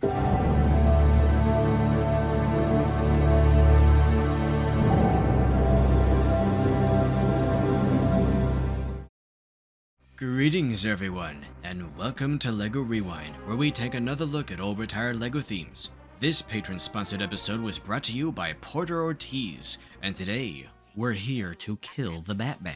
Greetings everyone, and welcome to LEGO Rewind, where we take another look at old retired LEGO themes. This patron-sponsored episode was brought to you by Porter Ortiz, and today, we're here to kill the Batman.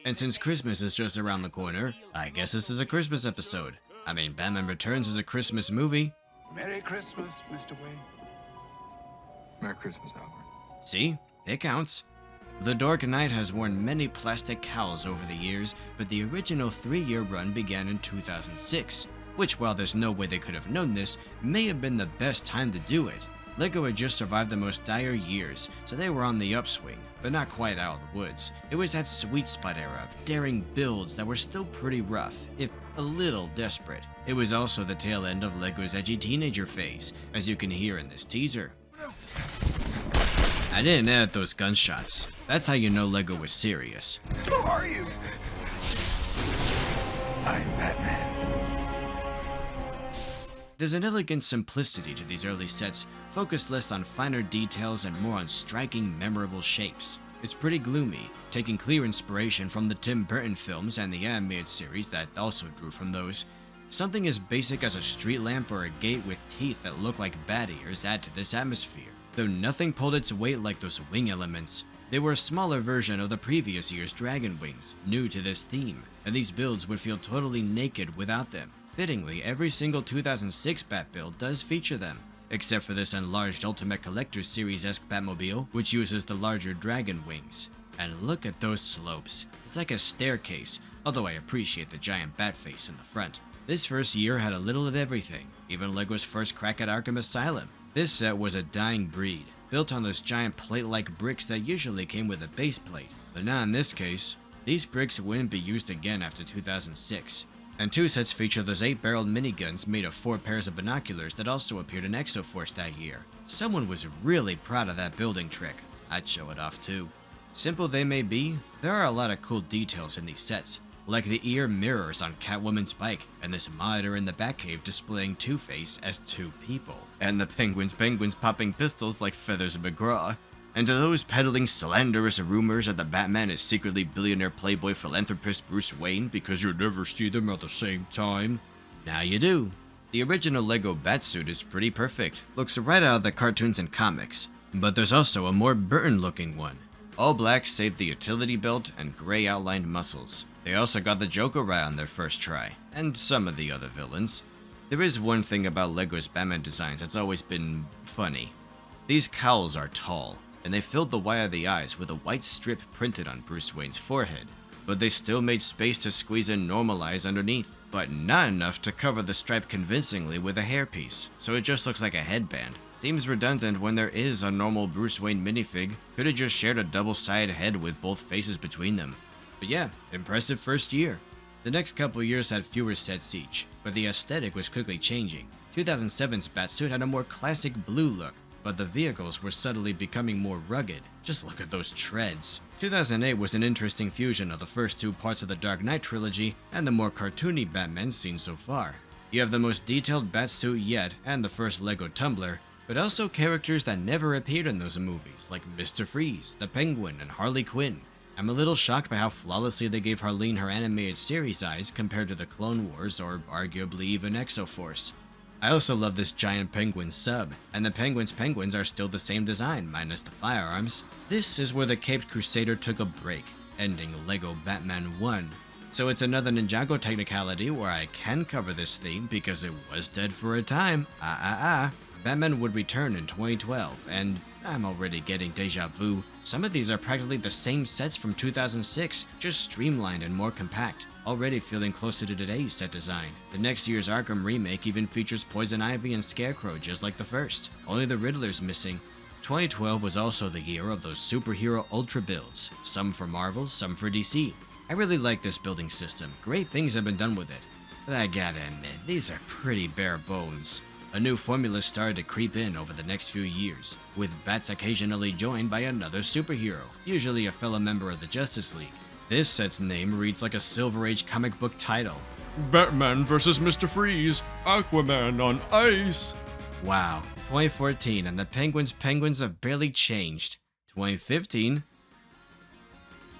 And since Christmas is just around the corner, I guess this is a Christmas episode. I mean, Batman Returns is a Christmas movie. Merry Christmas, Mr. Wayne. Merry Christmas, Albert. See? It counts. The Dark Knight has worn many plastic cowls over the years, but the original 3-year run began in 2006, which, while there's no way they could have known this, may have been the best time to do it. LEGO had just survived the most dire years, so they were on the upswing, but not quite out of the woods. It was that sweet spot era of daring builds that were still pretty rough, if a little desperate. It was also the tail end of LEGO's edgy teenager phase, as you can hear in this teaser. I didn't edit those gunshots. That's how you know LEGO was serious. Who are you? I'm Batman. There's an elegant simplicity to these early sets, focused less on finer details and more on striking, memorable shapes. It's pretty gloomy, taking clear inspiration from the Tim Burton films and the animated series that also drew from those. Something as basic as a street lamp or a gate with teeth that look like bat ears add to this atmosphere. Though nothing pulled its weight like those wing elements, they were a smaller version of the previous year's dragon wings, new to this theme, and these builds would feel totally naked without them. Fittingly, every single 2006 Bat build does feature them, except for this enlarged Ultimate Collector Series-esque Batmobile, which uses the larger dragon wings. And look at those slopes. It's like a staircase, although I appreciate the giant bat face in the front. This first year had a little of everything, even LEGO's first crack at Arkham Asylum. This set was a dying breed, built on those giant plate-like bricks that usually came with a base plate, but not in this case. These bricks wouldn't be used again after 2006. And 2 sets feature those 8-barreled miniguns made of 4 pairs of binoculars that also appeared in Exoforce that year. Someone was really proud of that building trick. I'd show it off too. Simple they may be, there are a lot of cool details in these sets, like the ear mirrors on Catwoman's bike, and this monitor in the Batcave displaying Two-Face as 2 people, and the penguins popping pistols like Feathers McGraw. And to those peddling slanderous rumors that the Batman is secretly billionaire playboy philanthropist Bruce Wayne because you never see them at the same time, now you do. The original LEGO Batsuit is pretty perfect, looks right out of the cartoons and comics, but there's also a more Burton-looking one. All black save the utility belt and gray outlined muscles. They also got the Joker right on their first try, and some of the other villains. There is one thing about LEGO's Batman designs that's always been funny. These cowls are tall, and they filled the white of the eyes with a white strip printed on Bruce Wayne's forehead, but they still made space to squeeze in normal eyes underneath, but not enough to cover the stripe convincingly with a hairpiece, so it just looks like a headband. Seems redundant when there is a normal Bruce Wayne minifig. Could have just shared a double-sided head with both faces between them. But yeah, impressive first year. The next couple years had fewer sets each, but the aesthetic was quickly changing. 2007's Batsuit had a more classic blue look, but the vehicles were subtly becoming more rugged. Just look at those treads. 2008 was an interesting fusion of the first 2 parts of the Dark Knight trilogy and the more cartoony Batman seen so far. You have the most detailed Batsuit yet and the first LEGO Tumbler, but also characters that never appeared in those movies, like Mr. Freeze, the Penguin, and Harley Quinn. I'm a little shocked by how flawlessly they gave Harleen her animated series eyes compared to the Clone Wars or arguably even Exoforce. I also love this giant penguin sub, and the penguins are still the same design, minus the firearms. This is where the Caped Crusader took a break, ending LEGO Batman 1. So it's another Ninjago technicality where I can cover this theme because it was dead for a time. Batman would return in 2012, and I'm already getting deja vu. Some of these are practically the same sets from 2006, just streamlined and more compact, already feeling closer to today's set design. The next year's Arkham remake even features Poison Ivy and Scarecrow just like the first, only the Riddler's missing. 2012 was also the year of those superhero ultra builds, some for Marvel, some for DC. I really like this building system, great things have been done with it, but I gotta admit, these are pretty bare bones. A new formula started to creep in over the next few years, with Bats occasionally joined by another superhero, usually a fellow member of the Justice League. This set's name reads like a Silver Age comic book title. Batman vs. Mr. Freeze, Aquaman on ice. Wow, 2014 and the Penguins have barely changed. 2015?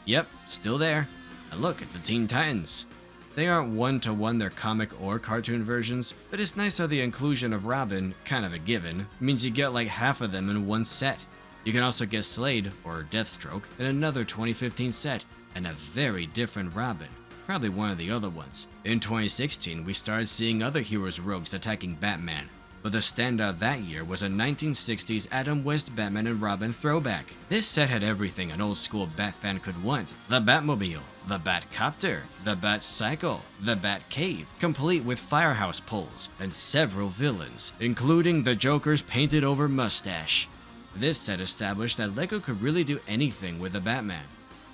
Yep, still there. And look, it's the Teen Titans. They aren't one-to-one their comic or cartoon versions, but it's nice how the inclusion of Robin, kind of a given, means you get like half of them in one set. You can also get Slade, or Deathstroke, in another 2015 set, and a very different Robin. Probably one of the other ones. In 2016, we started seeing other heroes' rogues attacking Batman, but the standout that year was a 1960s Adam West Batman and Robin throwback. This set had everything an old-school Bat fan could want. The Batmobile, the Batcopter, the Batcycle, the Batcave, complete with firehouse poles, and several villains, including the Joker's painted-over mustache. This set established that LEGO could really do anything with the Batman.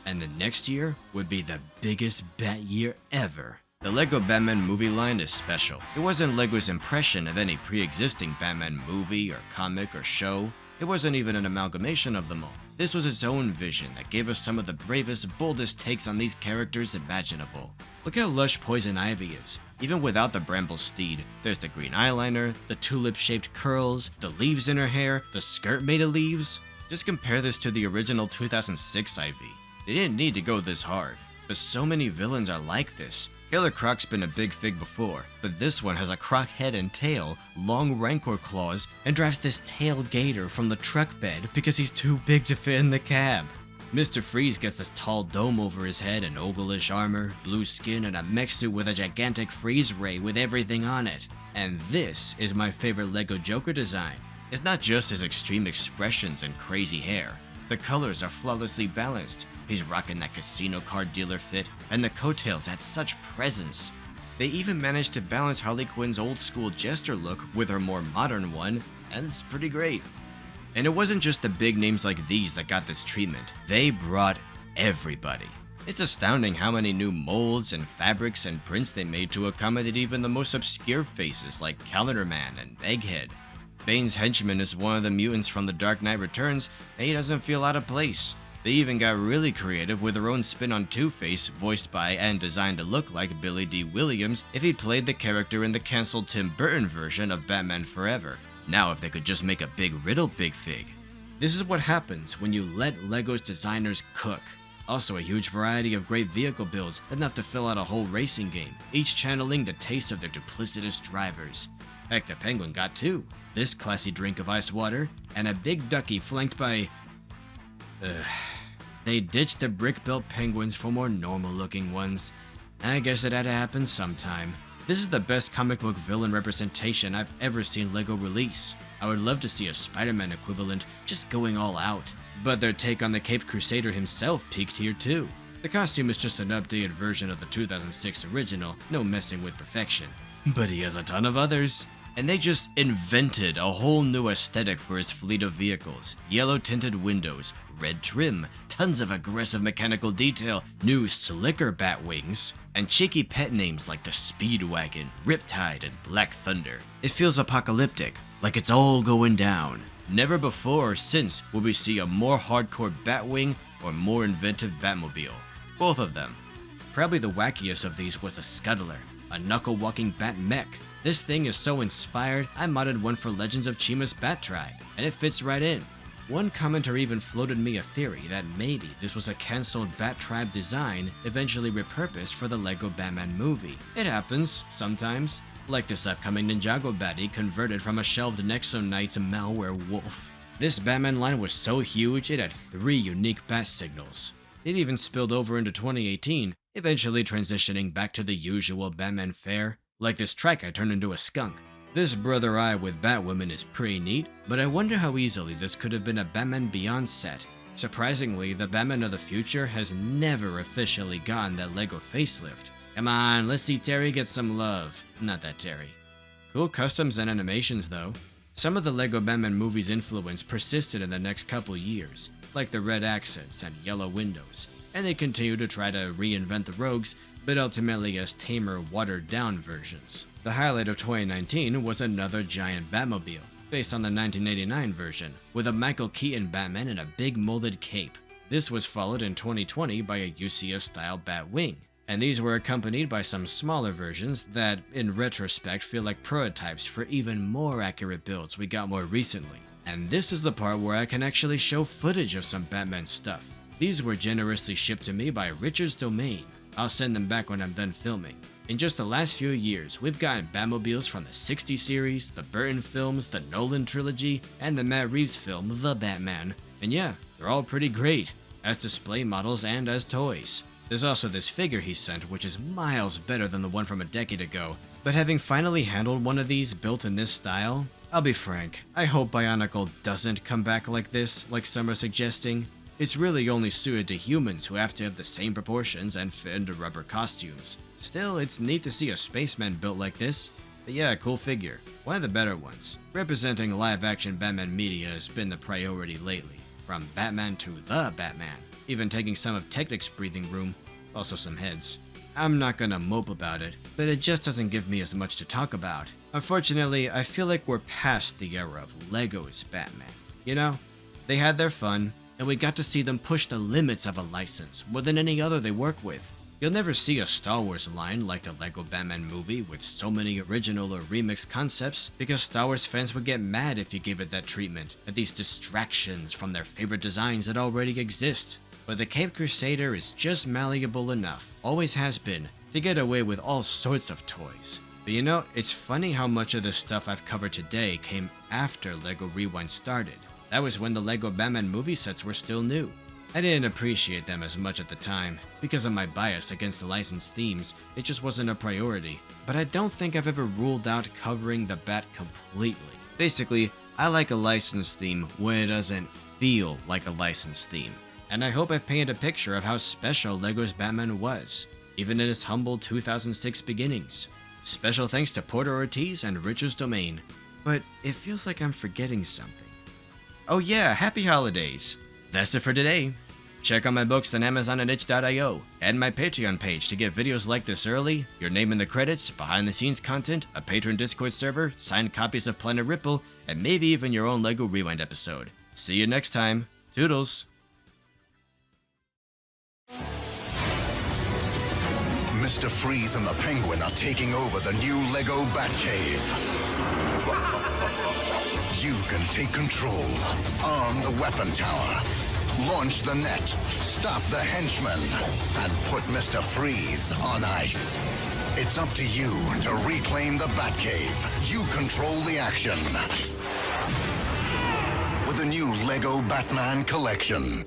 And the next year would be the biggest Bat year ever. The LEGO Batman movie line is special. It wasn't LEGO's impression of any pre-existing Batman movie or comic or show. It wasn't even an amalgamation of them all. This was its own vision that gave us some of the bravest, boldest takes on these characters imaginable. Look how lush Poison Ivy is. Even without the bramble steed, there's the green eyeliner, the tulip-shaped curls, the leaves in her hair, the skirt made of leaves. Just compare this to the original 2006 Ivy. They didn't need to go this hard, but so many villains are like this. Killer Croc's been a big fig before, but this one has a croc head and tail, long rancor claws, and drives this tailed gator from the truck bed because he's too big to fit in the cab. Mr. Freeze gets this tall dome over his head and oval-ish armor, blue skin, and a mech suit with a gigantic freeze ray with everything on it. And this is my favorite LEGO Joker design. It's not just his extreme expressions and crazy hair. The colors are flawlessly balanced. He's rocking that casino card dealer fit, and the coattails add such presence. They even managed to balance Harley Quinn's old-school jester look with her more modern one, and it's pretty great. And it wasn't just the big names like these that got this treatment. They brought everybody. It's astounding how many new molds and fabrics and prints they made to accommodate even the most obscure faces like Calendar Man and Egghead. Bane's henchman is one of the mutants from The Dark Knight Returns, and he doesn't feel out of place. They even got really creative with their own spin on Two-Face, voiced by and designed to look like Billy D. Williams if he played the character in the cancelled Tim Burton version of Batman Forever. Now if they could just make a big Riddle Big Fig. This is what happens when you let LEGO's designers cook. Also a huge variety of great vehicle builds, enough to fill out a whole racing game, each channeling the taste of their duplicitous drivers. Heck, the Penguin got two. This classy drink of ice water, and a big ducky flanked by... They ditched the brick-built penguins for more normal-looking ones. I guess it had to happen sometime. This is the best comic book villain representation I've ever seen LEGO release. I would love to see a Spider-Man equivalent just going all out. But their take on the Caped Crusader himself peaked here too. The costume is just an updated version of the 2006 original, no messing with perfection. But he has a ton of others. And they just invented a whole new aesthetic for his fleet of vehicles. Yellow tinted windows, red trim, tons of aggressive mechanical detail, new slicker bat wings, and cheeky pet names like the Speedwagon, Riptide, and Black Thunder. It feels apocalyptic, like it's all going down. Never before or since will we see a more hardcore Batwing or more inventive Batmobile. Both of them. Probably the wackiest of these was the Scuttler, a knuckle-walking bat mech. This thing is so inspired, I modded one for Legends of Chima's Bat Tribe, and it fits right in. One commenter even floated me a theory that maybe this was a cancelled Bat Tribe design eventually repurposed for the LEGO Batman movie. It happens, sometimes. Like this upcoming Ninjago baddie converted from a shelved Nexo Knight's malware wolf. This Batman line was so huge it had 3 unique bat signals. It even spilled over into 2018, eventually transitioning back to the usual Batman fare. Like this trike I turned into a skunk. This Brother Eye with Batwoman is pretty neat, but I wonder how easily this could have been a Batman Beyond set. Surprisingly, the Batman of the future has never officially gotten that LEGO facelift. Come on, let's see Terry get some love. Not that Terry. Cool customs and animations though. Some of the LEGO Batman movie's influence persisted in the next couple years, like the red accents and yellow windows, and they continue to try to reinvent the rogues, but ultimately as tamer, watered-down versions. The highlight of 2019 was another giant Batmobile, based on the 1989 version, with a Michael Keaton Batman and a big molded cape. This was followed in 2020 by a UCS-style Batwing. and these were accompanied by some smaller versions that, in retrospect, feel like prototypes for even more accurate builds we got more recently. And this is the part where I can actually show footage of some Batman stuff. These were generously shipped to me by Richard's Domain. I'll send them back when I'm done filming. In just the last few years, we've gotten Batmobiles from the 60 series, the Burton films, the Nolan trilogy, and the Matt Reeves film, The Batman. And yeah, they're all pretty great, as display models and as toys. There's also this figure he sent, which is miles better than the one from a decade ago. But having finally handled one of these built in this style, I'll be frank, I hope Bionicle doesn't come back like this, like some are suggesting. It's really only suited to humans who have to have the same proportions and fit into rubber costumes. Still, it's neat to see a spaceman built like this. But yeah, cool figure. One of the better ones. Representing live-action Batman media has been the priority lately. From Batman to the Batman. Even taking some of Technic's breathing room. Also some heads. I'm not gonna mope about it, but it just doesn't give me as much to talk about. Unfortunately, I feel like we're past the era of Lego's Batman. You know? They had their fun, and we got to see them push the limits of a license more than any other they work with. You'll never see a Star Wars line like the Lego Batman movie with so many original or remixed concepts, because Star Wars fans would get mad if you gave it that treatment, at these distractions from their favorite designs that already exist. But the Cape Crusader is just malleable enough, always has been, to get away with all sorts of toys. But you know, it's funny how much of the stuff I've covered today came after Lego Rewind started. That was when the Lego Batman movie sets were still new. I didn't appreciate them as much at the time. Because of my bias against the licensed themes, it just wasn't a priority. But I don't think I've ever ruled out covering the Bat completely. Basically, I like a licensed theme when it doesn't feel like a licensed theme. And I hope I've painted a picture of how special Lego's Batman was, even in its humble 2006 beginnings. Special thanks to Porter Ortiz and Richard's Domain. But it feels like I'm forgetting something. Oh yeah, happy holidays! That's it for today. Check out my books on Amazon and itch.io, and my Patreon page to get videos like this early, your name in the credits, behind the scenes content, a patron Discord server, signed copies of Planet Ripple, and maybe even your own Lego Rewind episode. See you next time. Toodles! Mr. Freeze and the Penguin are taking over the new Lego Batcave. You can take control, arm the weapon tower, launch the net, stop the henchmen, and put Mr. Freeze on ice. It's up to you to reclaim the Batcave. You control the action with the new Lego Batman collection.